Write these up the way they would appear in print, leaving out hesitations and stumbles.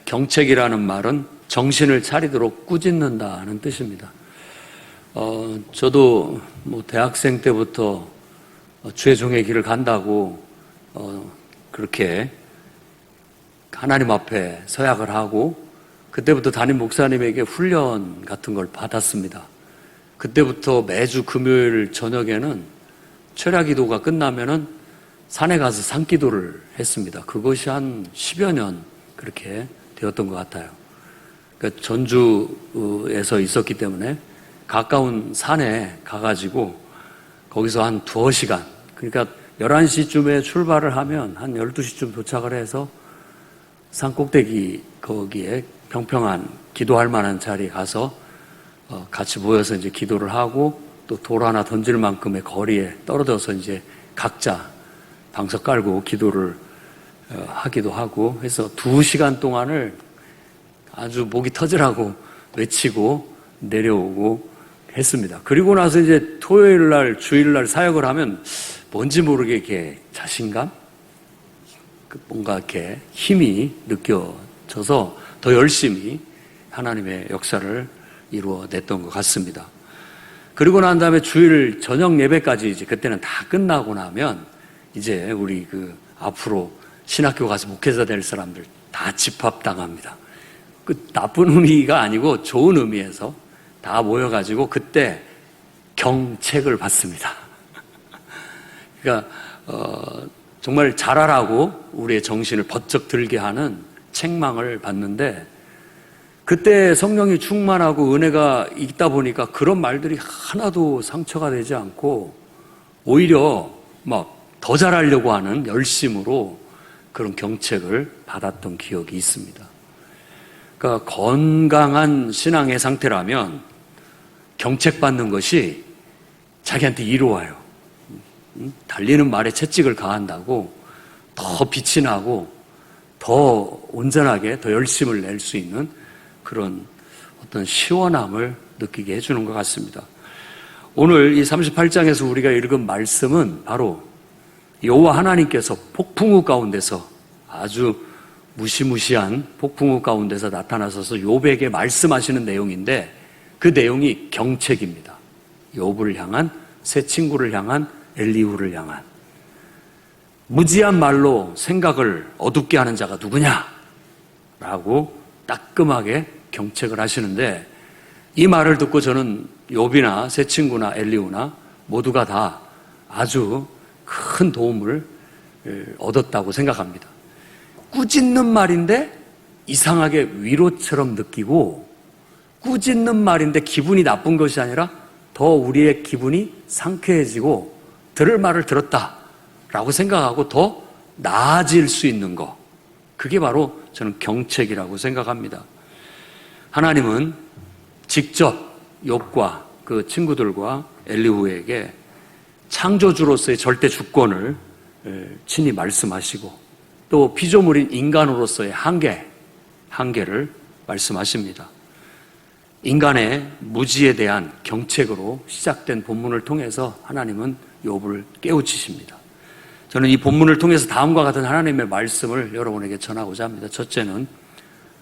경책이라는 말은 정신을 차리도록 꾸짖는다는 뜻입니다. 저도 대학생 때부터 주의 종의 길을 간다고 그렇게 하나님 앞에 서약을 하고 그때부터 담임 목사님에게 훈련 같은 걸 받았습니다. 그때부터 매주 금요일 저녁에는 철야 기도가 끝나면은 산에 가서 산기도를 했습니다. 그것이 한 10여 년 그렇게 되었던 것 같아요. 그러니까 전주에서 있었기 때문에 가까운 산에 가가지고 거기서 한 2시간, 그러니까 11시쯤에 출발을 하면 한 12시쯤 도착을 해서 산 꼭대기 거기에 평평한 기도할 만한 자리에 가서 같이 모여서 이제 기도를 하고 또 돌 하나 던질 만큼의 거리에 떨어져서 이제 각자 방석 깔고 기도를 하기도 하고 해서 2시간 동안을 아주 목이 터지라고 외치고 내려오고 했습니다. 그리고 나서 이제 토요일 날, 주일 날 사역을 하면 뭔지 모르게 이렇게 자신감? 뭔가 이렇게 힘이 느껴져서 더 열심히 하나님의 역사를 이루어냈던 것 같습니다. 그리고 난 다음에 주일 저녁 예배까지 이제 그때는 다 끝나고 나면 이제 우리 앞으로 신학교 가서 목회자 될 사람들 다 집합당합니다. 나쁜 의미가 아니고 좋은 의미에서 다 모여가지고 그때 경책을 받습니다. 그러니까 정말 잘하라고 우리의 정신을 번쩍 들게 하는 책망을 받는데 그때 성령이 충만하고 은혜가 있다 보니까 그런 말들이 하나도 상처가 되지 않고 오히려 더 잘하려고 하는 열심으로 그런 경책을 받았던 기억이 있습니다. 그러니까 건강한 신앙의 상태라면 경책받는 것이 자기한테 이로와요. 달리는 말에 채찍을 가한다고 더 빛이 나고 더 온전하게 더 열심을 낼 수 있는 그런 어떤 시원함을 느끼게 해주는 것 같습니다. 오늘 이 38장에서 우리가 읽은 말씀은 바로 여호와 하나님께서 폭풍우 가운데서 아주 무시무시한 폭풍우 가운데서 나타나셔서 욥에게 말씀하시는 내용인데 그 내용이 경책입니다. 욥을 향한, 새 친구를 향한, 엘리후를 향한 무지한 말로 생각을 어둡게 하는 자가 누구냐? 라고 따끔하게 경책을 하시는데 이 말을 듣고 저는 욥이나 새 친구나 엘리후나 모두가 다 아주 큰 도움을 얻었다고 생각합니다. 꾸짖는 말인데 이상하게 위로처럼 느끼고 꾸짖는 말인데 기분이 나쁜 것이 아니라 더 우리의 기분이 상쾌해지고 들을 말을 들었다라고 생각하고 더 나아질 수 있는 것, 그게 바로 저는 경책이라고 생각합니다. 하나님은 직접 욥과 그 친구들과 엘리후에게 창조주로서의 절대 주권을 친히 말씀하시고 또 피조물인 인간으로서의 한계를 말씀하십니다. 인간의 무지에 대한 경책으로 시작된 본문을 통해서 하나님은 욥을 깨우치십니다. 저는 이 본문을 통해서 다음과 같은 하나님의 말씀을 여러분에게 전하고자 합니다. 첫째는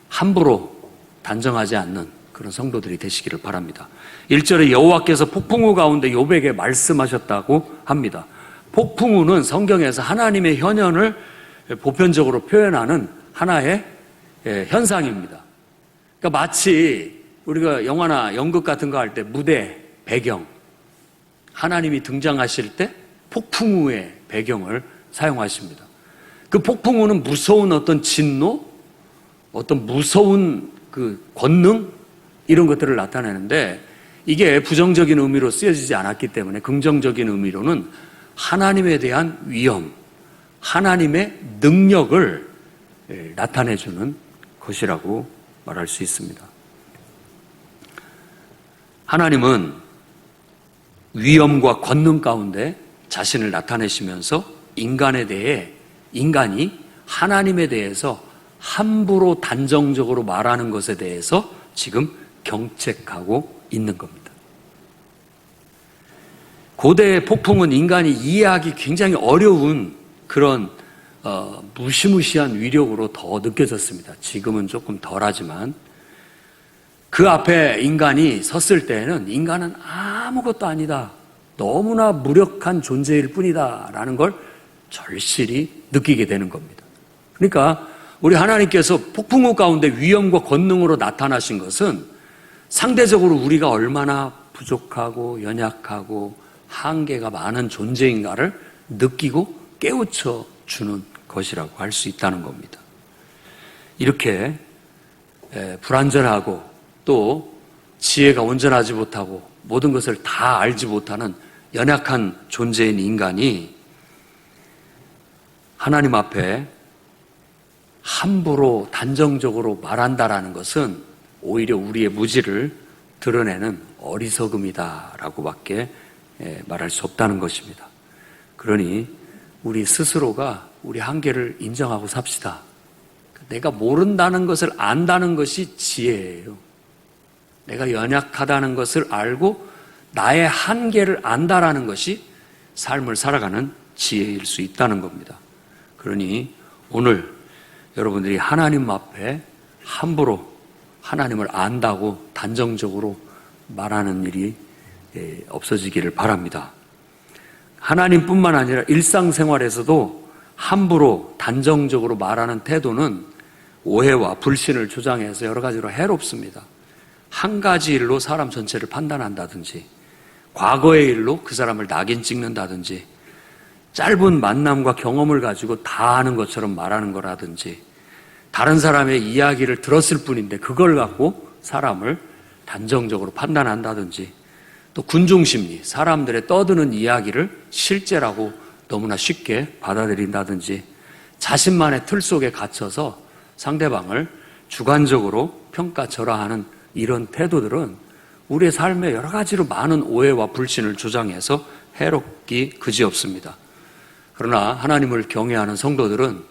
함부로 단정하지 않는 그런 성도들이 되시기를 바랍니다. 1절에 여호와께서 폭풍우 가운데 욥에게 말씀하셨다고 합니다. 폭풍우는 성경에서 하나님의 현현을 보편적으로 표현하는 하나의 현상입니다. 그러니까 마치 우리가 영화나 연극 같은 거 할 때 무대, 배경, 하나님이 등장하실 때 폭풍우의 배경을 사용하십니다. 그 폭풍우는 무서운 어떤 진노, 어떤 무서운 그 권능, 이런 것들을 나타내는데 이게 부정적인 의미로 쓰여지지 않았기 때문에 긍정적인 의미로는 하나님에 대한 위엄, 하나님의 능력을 나타내주는 것이라고 말할 수 있습니다. 하나님은 위엄과 권능 가운데 자신을 나타내시면서 인간이 하나님에 대해서 함부로 단정적으로 말하는 것에 대해서 지금 경책하고 있는 겁니다. 고대의 폭풍은 인간이 이해하기 굉장히 어려운 그런 무시무시한 위력으로 더 느껴졌습니다. 지금은 조금 덜하지만 그 앞에 인간이 섰을 때에는 인간은 아무것도 아니다, 너무나 무력한 존재일 뿐이다 라는 걸 절실히 느끼게 되는 겁니다. 그러니까 우리 하나님께서 폭풍우 가운데 위엄과 권능으로 나타나신 것은 상대적으로 우리가 얼마나 부족하고 연약하고 한계가 많은 존재인가를 느끼고 깨우쳐 주는 것이라고 할 수 있다는 겁니다. 이렇게 불완전하고 또 지혜가 온전하지 못하고 모든 것을 다 알지 못하는 연약한 존재인 인간이 하나님 앞에 함부로 단정적으로 말한다라는 것은 오히려 우리의 무지를 드러내는 어리석음이다라고밖에 말할 수 없다는 것입니다. 그러니 우리 스스로가 우리 한계를 인정하고 삽시다. 내가 모른다는 것을 안다는 것이 지혜예요. 내가 연약하다는 것을 알고 나의 한계를 안다라는 것이 삶을 살아가는 지혜일 수 있다는 겁니다. 그러니 오늘 여러분들이 하나님 앞에 함부로 하나님을 안다고 단정적으로 말하는 일이 없어지기를 바랍니다. 하나님뿐만 아니라 일상생활에서도 함부로 단정적으로 말하는 태도는 오해와 불신을 조장해서 여러 가지로 해롭습니다. 한 가지 일로 사람 전체를 판단한다든지, 과거의 일로 그 사람을 낙인 찍는다든지, 짧은 만남과 경험을 가지고 다 아는 것처럼 말하는 거라든지, 다른 사람의 이야기를 들었을 뿐인데 그걸 갖고 사람을 단정적으로 판단한다든지, 또 군중심리, 사람들의 떠드는 이야기를 실제라고 너무나 쉽게 받아들인다든지, 자신만의 틀 속에 갇혀서 상대방을 주관적으로 평가절하하는 이런 태도들은 우리의 삶에 여러 가지로 많은 오해와 불신을 조장해서 해롭기 그지없습니다. 그러나 하나님을 경외하는 성도들은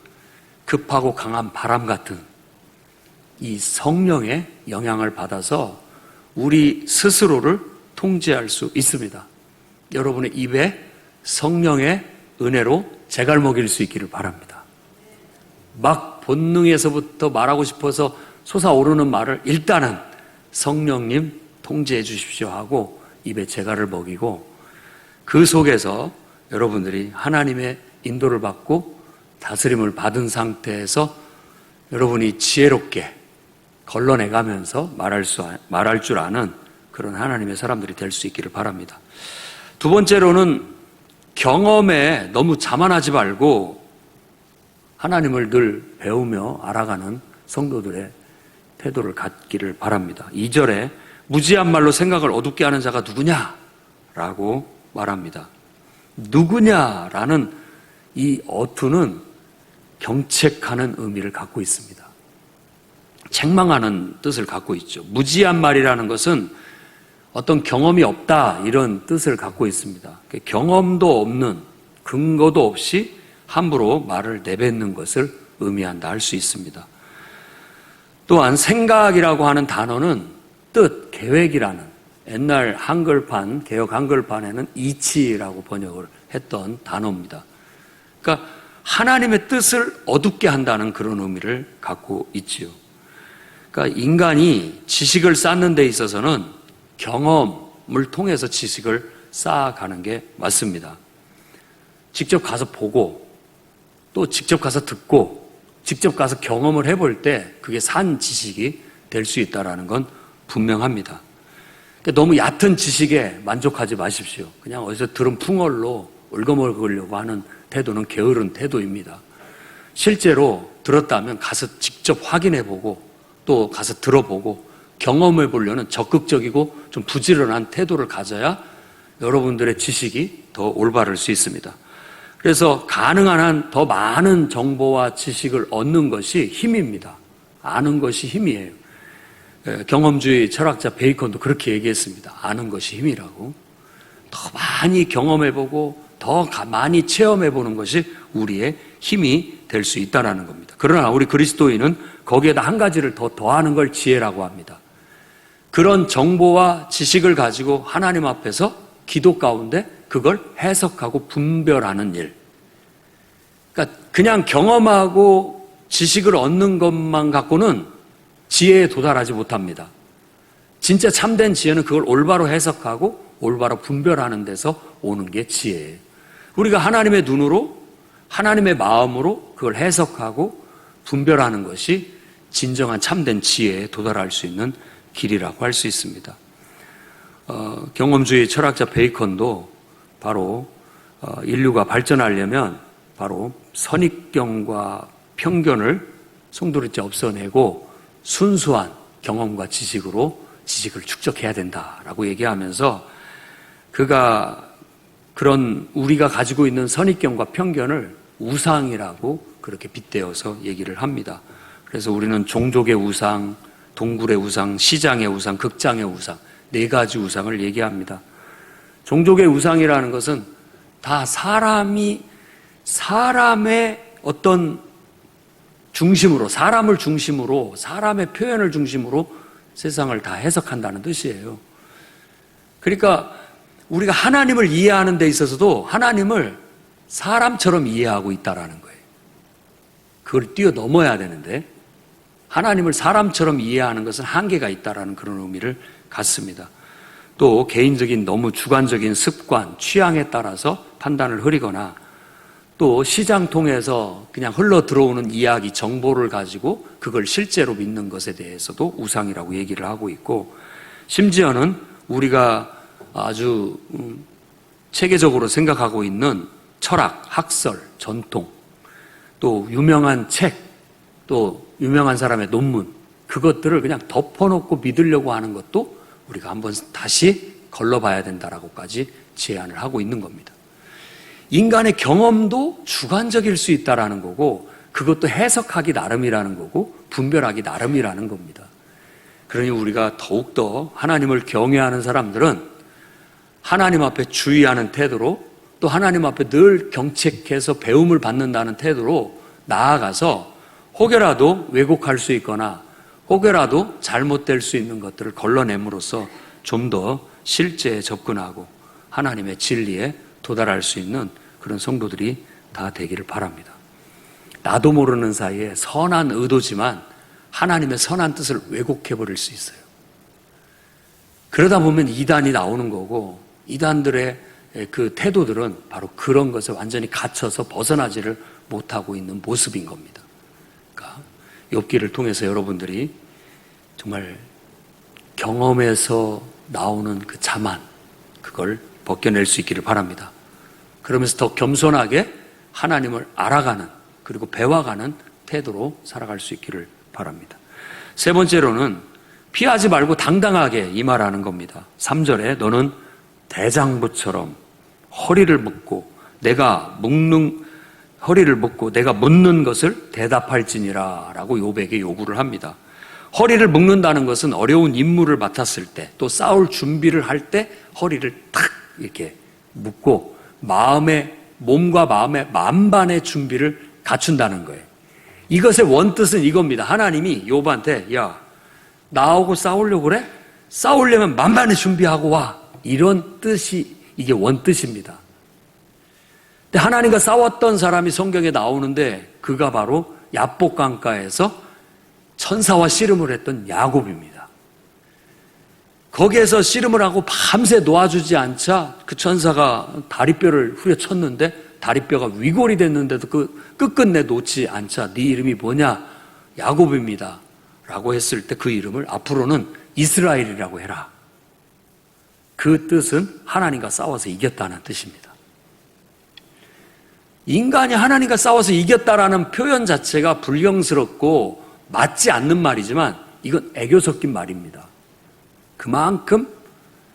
급하고 강한 바람 같은 이 성령의 영향을 받아서 우리 스스로를 통제할 수 있습니다. 여러분의 입에 성령의 은혜로 제갈먹일 수 있기를 바랍니다. 막 본능에서부터 말하고 싶어서 솟아오르는 말을 일단은 성령님 통제해 주십시오 하고 입에 제갈을 먹이고, 그 속에서 여러분들이 하나님의 인도를 받고 다스림을 받은 상태에서 여러분이 지혜롭게 걸러내가면서 말할 줄 아는 그런 하나님의 사람들이 될 수 있기를 바랍니다. 두 번째로는 경험에 너무 자만하지 말고 하나님을 늘 배우며 알아가는 성도들의 태도를 갖기를 바랍니다. 2절에 무지한 말로 생각을 어둡게 하는 자가 누구냐라고 말합니다. 누구냐라는 이 어투는 경책하는 의미를 갖고 있습니다. 책망하는 뜻을 갖고 있죠. 무지한 말이라는 것은 어떤 경험이 없다 이런 뜻을 갖고 있습니다. 경험도 없는, 근거도 없이 함부로 말을 내뱉는 것을 의미한다 할 수 있습니다. 또한 생각이라고 하는 단어는 뜻, 계획이라는, 옛날 한글판, 개역 한글판에는 이치라고 번역을 했던 단어입니다. 그러니까 하나님의 뜻을 어둡게 한다는 그런 의미를 갖고 있지요. 그러니까 인간이 지식을 쌓는 데 있어서는 경험을 통해서 지식을 쌓아가는 게 맞습니다. 직접 가서 보고, 또 직접 가서 듣고, 직접 가서 경험을 해볼 때 그게 산 지식이 될 수 있다는 건 분명합니다. 그러니까 너무 얕은 지식에 만족하지 마십시오. 그냥 어디서 들은 풍월로 얽어먹으려고 하는 태도는 게으른 태도입니다. 실제로 들었다면 가서 직접 확인해보고, 또 가서 들어보고 경험해보려는 적극적이고 좀 부지런한 태도를 가져야 여러분들의 지식이 더 올바를 수 있습니다. 그래서 가능한 한 더 많은 정보와 지식을 얻는 것이 힘입니다. 아는 것이 힘이에요. 경험주의 철학자 베이컨도 그렇게 얘기했습니다. 아는 것이 힘이라고. 더 많이 경험해보고 더 많이 체험해보는 것이 우리의 힘이 될 수 있다는 겁니다. 그러나 우리 그리스도인은 거기에다 한 가지를 더 더하는 걸 지혜라고 합니다. 그런 정보와 지식을 가지고 하나님 앞에서 기도 가운데 그걸 해석하고 분별하는 일. 그러니까 그냥 경험하고 지식을 얻는 것만 갖고는 지혜에 도달하지 못합니다. 진짜 참된 지혜는 그걸 올바로 해석하고 올바로 분별하는 데서 오는 게 지혜예요. 우리가 하나님의 눈으로, 하나님의 마음으로 그걸 해석하고 분별하는 것이 진정한 참된 지혜에 도달할 수 있는 길이라고 할 수 있습니다. 경험주의 철학자 베이컨도 바로 인류가 발전하려면 바로 선입견과 편견을 송두리째 없어내고 순수한 경험과 지식으로 지식을 축적해야 된다라고 얘기하면서 그가 그런 우리가 가지고 있는 선입견과 편견을 우상이라고 그렇게 빗대어서 얘기를 합니다. 그래서 우리는 종족의 우상, 동굴의 우상, 시장의 우상, 극장의 우상, 4가지 우상을 얘기합니다. 종족의 우상이라는 것은 다 사람의 어떤 중심으로, 사람을 중심으로, 사람의 표현을 중심으로 세상을 다 해석한다는 뜻이에요. 그러니까 우리가 하나님을 이해하는 데 있어서도 하나님을 사람처럼 이해하고 있다는 거예요. 그걸 뛰어넘어야 되는데 하나님을 사람처럼 이해하는 것은 한계가 있다는 그런 의미를 갖습니다. 또 개인적인 너무 주관적인 습관, 취향에 따라서 판단을 흐리거나 또 시장 통해서 그냥 흘러 들어오는 이야기, 정보를 가지고 그걸 실제로 믿는 것에 대해서도 우상이라고 얘기를 하고 있고, 심지어는 우리가 아주 체계적으로 생각하고 있는 철학, 학설, 전통, 또 유명한 책, 또 유명한 사람의 논문, 그것들을 그냥 덮어놓고 믿으려고 하는 것도 우리가 한번 다시 걸러봐야 된다라고까지 제안을 하고 있는 겁니다. 인간의 경험도 주관적일 수 있다라는 거고, 그것도 해석하기 나름이라는 거고, 분별하기 나름이라는 겁니다. 그러니 우리가 더욱더 하나님을 경외하는 사람들은 하나님 앞에 주의하는 태도로, 또 하나님 앞에 늘 경책해서 배움을 받는다는 태도로 나아가서 혹여라도 왜곡할 수 있거나 혹여라도 잘못될 수 있는 것들을 걸러냄으로써 좀 더 실제에 접근하고 하나님의 진리에 도달할 수 있는 그런 성도들이 다 되기를 바랍니다. 나도 모르는 사이에 선한 의도지만 하나님의 선한 뜻을 왜곡해버릴 수 있어요. 그러다 보면 이단이 나오는 거고, 이단들의 그 태도들은 바로 그런 것에 완전히 갇혀서 벗어나지를 못하고 있는 모습인 겁니다. 그러니까 욥기를 통해서 여러분들이 정말 경험에서 나오는 그 자만, 그걸 벗겨낼 수 있기를 바랍니다. 그러면서 더 겸손하게 하나님을 알아가는, 그리고 배워가는 태도로 살아갈 수 있기를 바랍니다. 세 번째로는 피하지 말고 당당하게 임하라는 겁니다. 3절에 너는 대장부처럼 허리를 묶고 내가 묻는 것을 대답할지니라 라고 욥에게 요구를 합니다. 허리를 묶는다는 것은 어려운 임무를 맡았을 때, 또 싸울 준비를 할 때 허리를 탁 이렇게 묶고 몸과 마음의 만반의 준비를 갖춘다는 거예요. 이것의 원뜻은 이겁니다. 하나님이 욥한테 야, 나하고 싸우려고 그래? 싸우려면 만반의 준비하고 와. 이런 뜻이, 이게 원뜻입니다. 근데 하나님과 싸웠던 사람이 성경에 나오는데 그가 바로 야복 강가에서 천사와 씨름을 했던 야곱입니다. 거기에서 씨름을 하고 밤새 놓아주지 않자 그 천사가 다리뼈를 후려쳤는데 다리뼈가 위골이 됐는데도 그 끝끝내 놓지 않자 네 이름이 뭐냐? 야곱입니다 라고 했을 때 그 이름을 앞으로는 이스라엘이라고 해라. 그 뜻은 하나님과 싸워서 이겼다는 뜻입니다. 인간이 하나님과 싸워서 이겼다라는 표현 자체가 불경스럽고 맞지 않는 말이지만 이건 애교 섞인 말입니다. 그만큼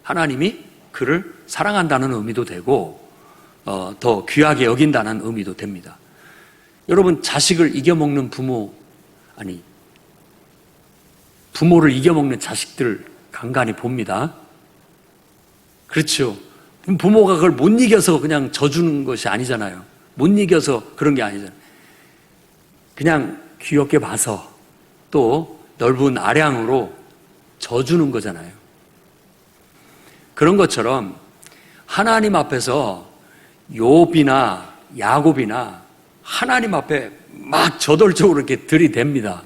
하나님이 그를 사랑한다는 의미도 되고 더 귀하게 여긴다는 의미도 됩니다. 여러분, 자식을 이겨먹는 부모를 이겨먹는 자식들 간간히 봅니다. 그렇죠. 부모가 그걸 못 이겨서 그냥 져주는 것이 아니잖아요. 못 이겨서 그런 게 아니잖아요. 그냥 귀엽게 봐서 또 넓은 아량으로 져주는 거잖아요. 그런 것처럼 하나님 앞에서 욥이나 야곱이나 하나님 앞에 막 저돌적으로 이렇게 들이댑니다.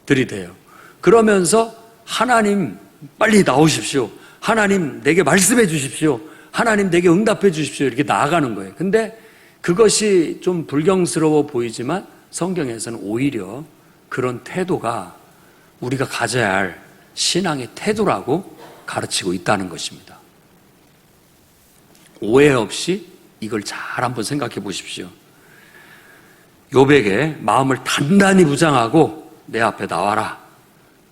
들이대요. 그러면서 하나님 빨리 나오십시오. 하나님 내게 말씀해 주십시오. 하나님 내게 응답해 주십시오. 이렇게 나아가는 거예요. 근데 그것이 좀 불경스러워 보이지만 성경에서는 오히려 그런 태도가 우리가 가져야 할 신앙의 태도라고 가르치고 있다는 것입니다. 오해 없이 이걸 잘 한번 생각해 보십시오. 욥에게 마음을 단단히 부장하고 내 앞에 나와라.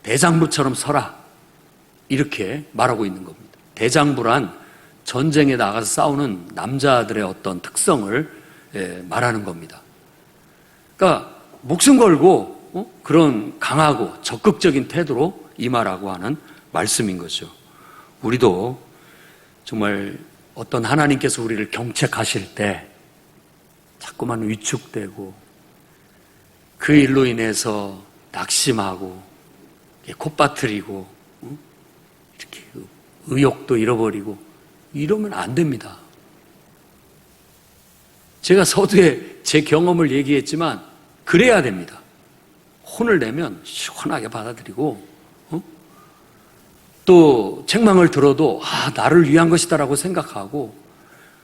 대장부처럼 서라. 이렇게 말하고 있는 겁니다. 대장부란 전쟁에 나가서 싸우는 남자들의 어떤 특성을 말하는 겁니다. 그러니까 목숨 걸고 그런 강하고 적극적인 태도로 임하라고 하는 말씀인 거죠. 우리도 정말 어떤 하나님께서 우리를 경책하실 때 자꾸만 위축되고 그 일로 인해서 낙심하고 콧바트리고 이렇게 의욕도 잃어버리고 이러면 안 됩니다. 제가 서두에 제 경험을 얘기했지만 그래야 됩니다. 혼을 내면 시원하게 받아들이고 또 책망을 들어도 나를 위한 것이다라고 생각하고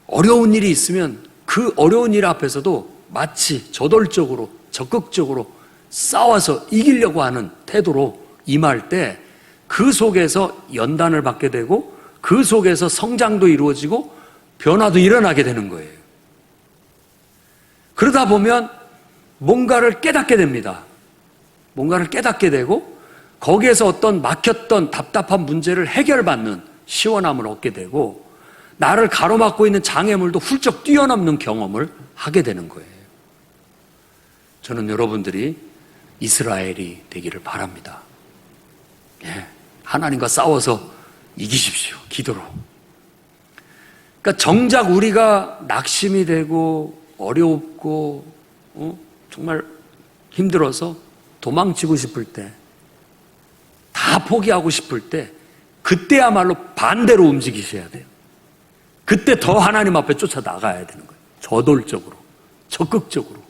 어려운 일이 있으면 그 어려운 일 앞에서도 마치 저돌적으로 적극적으로 싸워서 이기려고 하는 태도로 임할 때 그 속에서 연단을 받게 되고 그 속에서 성장도 이루어지고 변화도 일어나게 되는 거예요. 그러다 보면 뭔가를 깨닫게 됩니다. 뭔가를 깨닫게 되고 거기에서 어떤 막혔던 답답한 문제를 해결받는 시원함을 얻게 되고 나를 가로막고 있는 장애물도 훌쩍 뛰어넘는 경험을 하게 되는 거예요. 저는 여러분들이 이스라엘이 되기를 바랍니다. 하나님과 싸워서 이기십시오. 기도로. 그러니까 정작 우리가 낙심이 되고 어렵고 정말 힘들어서 도망치고 싶을 때, 다 포기하고 싶을 때 그때야말로 반대로 움직이셔야 돼요. 그때 더 하나님 앞에 쫓아 나가야 되는 거예요. 저돌적으로, 적극적으로.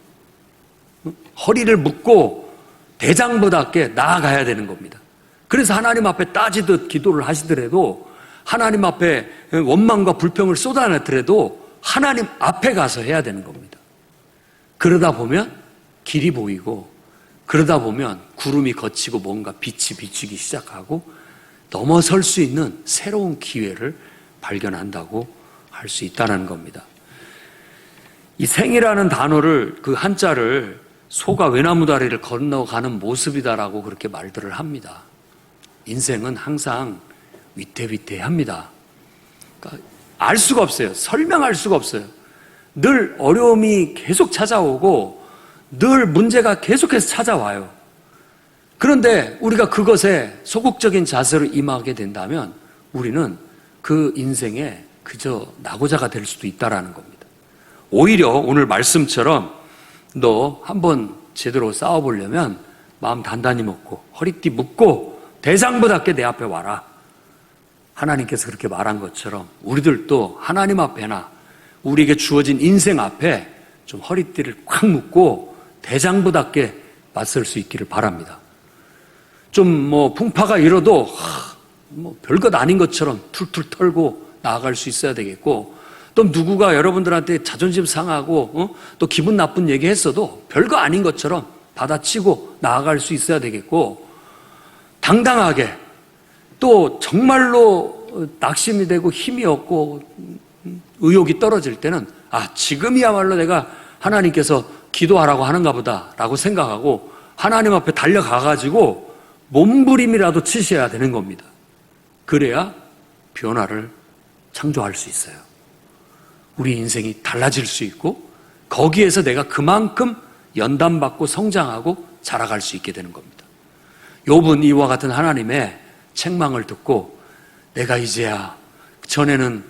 허리를 묶고 대장부답게 나아가야 되는 겁니다. 그래서 하나님 앞에 따지듯 기도를 하시더라도 하나님 앞에 원망과 불평을 쏟아내더라도 하나님 앞에 가서 해야 되는 겁니다. 그러다 보면 길이 보이고 그러다 보면 구름이 걷히고 뭔가 빛이 비추기 시작하고 넘어설 수 있는 새로운 기회를 발견한다고 할 수 있다는 겁니다. 이 생이라는 단어를 그 한자를 소가 외나무 다리를 건너가는 모습이다라고 그렇게 말들을 합니다. 인생은 항상 위태위태합니다. 그러니까 알 수가 없어요. 설명할 수가 없어요. 늘 어려움이 계속 찾아오고 늘 문제가 계속해서 찾아와요. 그런데 우리가 그것에 소극적인 자세로 임하게 된다면 우리는 그 인생에 그저 낙오자가 될 수도 있다는 겁니다. 오히려 오늘 말씀처럼 너 한번 제대로 싸워보려면 마음 단단히 먹고 허리띠 묶고 대장부답게 내 앞에 와라. 하나님께서 그렇게 말한 것처럼 우리들도 하나님 앞에나 우리에게 주어진 인생 앞에 좀 허리띠를 꽉 묶고 대장부답게 맞설 수 있기를 바랍니다. 좀 풍파가 일어도 별것 아닌 것처럼 툴툴 털고 나아갈 수 있어야 되겠고, 또 누구가 여러분들한테 자존심 상하고 또 기분 나쁜 얘기 했어도 별거 아닌 것처럼 받아치고 나아갈 수 있어야 되겠고, 당당하게 또 정말로 낙심이 되고 힘이 없고 의욕이 떨어질 때는 지금이야말로 내가 하나님께서 기도하라고 하는가 보다라고 생각하고 하나님 앞에 달려가가지고 몸부림이라도 치셔야 되는 겁니다. 그래야 변화를 창조할 수 있어요. 우리 인생이 달라질 수 있고 거기에서 내가 그만큼 연단받고 성장하고 자라갈 수 있게 되는 겁니다. 욥은 이와 같은 하나님의 책망을 듣고 내가 이제야, 전에는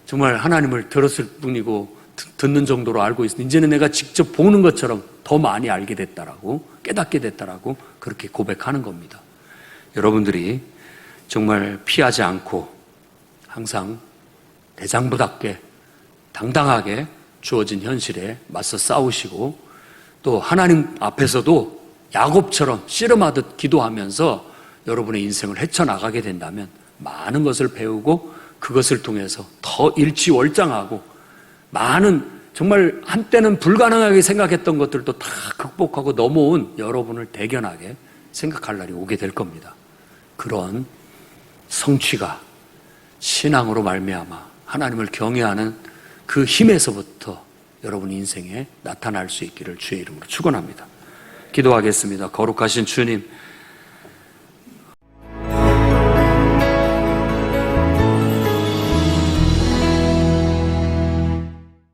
정말 하나님을 들었을 뿐이고 듣는 정도로 알고 있으니 이제는 내가 직접 보는 것처럼 더 많이 알게 됐다라고, 깨닫게 됐다라고 그렇게 고백하는 겁니다. 여러분들이 정말 피하지 않고 항상 대장부답게 당당하게 주어진 현실에 맞서 싸우시고 또 하나님 앞에서도 야곱처럼 씨름하듯 기도하면서 여러분의 인생을 헤쳐나가게 된다면 많은 것을 배우고 그것을 통해서 더 일취월장하고 많은 정말 한때는 불가능하게 생각했던 것들도 다 극복하고 넘어온 여러분을 대견하게 생각할 날이 오게 될 겁니다. 그런 성취가 신앙으로 말미암아 하나님을 경외하는 그 힘에서부터 여러분 인생에 나타날 수 있기를 주의 이름으로 축원합니다. 기도하겠습니다. 거룩하신 주님,